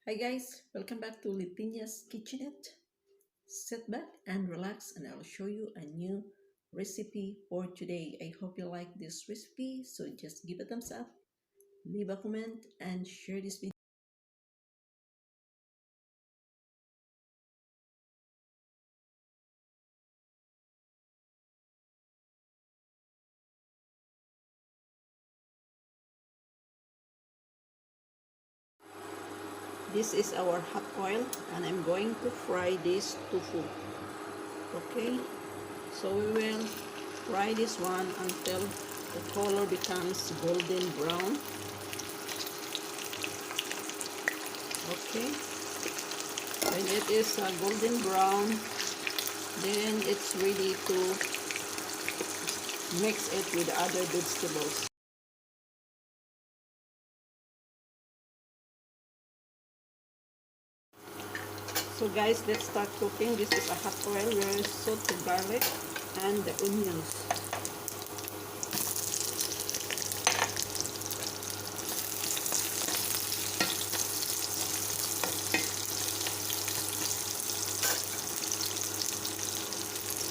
Hi guys, welcome back to Leytenia'S Kitchenette. Sit back and relax and I'll show you a new recipe for today. I hope you like this recipe, so just give a thumbs up, leave a comment and share this video. This is our hot oil and I'm going to fry this tofu. Okay, so we will fry this one until the color becomes golden brown. Okay, when it is golden brown, then it's ready to mix it with other vegetables. So guys, let's start cooking. This is a hot oil. We will saute the garlic and the onions.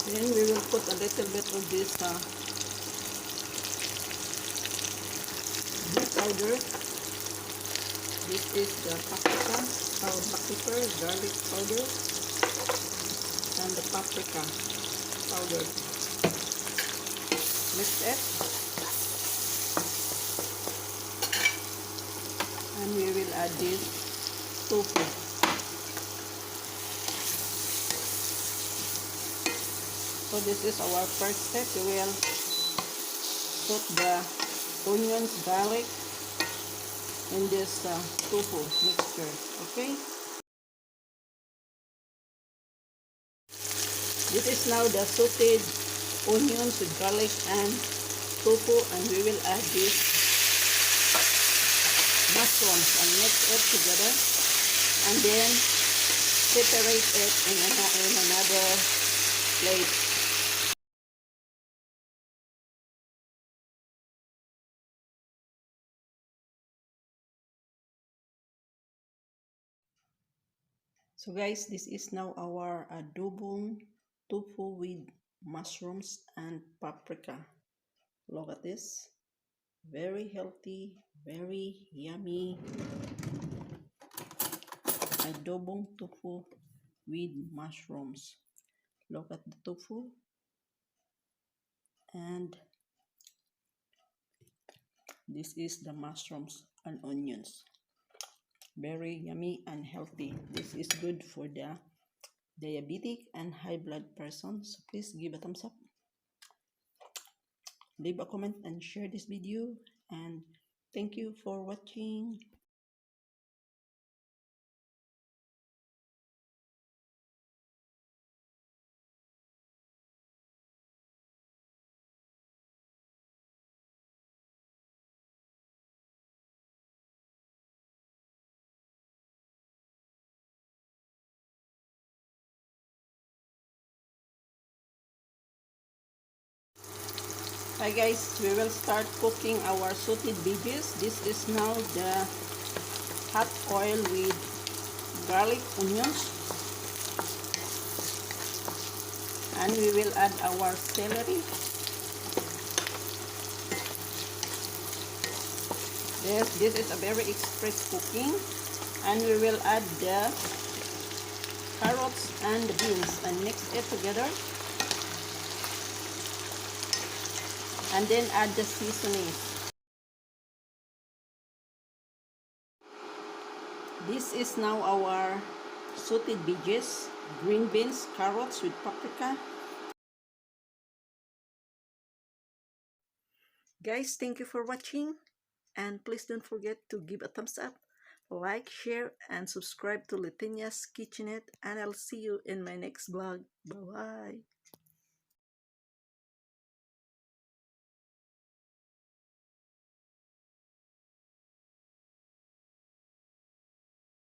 Then we will put a little bit of this blue powder. This is the paprika, black pepper, garlic powder, and the paprika powder. Mix it, and we will add this tofu. So this is our first step. We will put the onions, garlic in this tofu mixture. Okay. This is now the sauteed onions with garlic and tofu, and we will add this mushrooms and mix it together, and then separate it in another plate. So guys, this is now our adobong tofu with mushrooms and paprika. Look at this. Very healthy, very yummy adobong tofu with mushrooms. Look at the tofu and this is the mushrooms and onions. Very yummy and healthy. This is good for the diabetic and high blood persons. So please give a thumbs up, leave a comment and share this video, and thank you for watching. Hi guys, we will start cooking our sauteed veggies. This is now the hot oil with garlic, onions, and we will add our celery. This is a very express cooking, and we will add the carrots and the beans and mix it together, and then add the seasonings. This is now our sauteed veggies, green beans, carrots with paprika. Guys, thank you for watching, and please don't forget to give a thumbs up, like, share, and subscribe to Leytenia'S Kitchenette, and I'll see you in my next vlog. Bye-bye.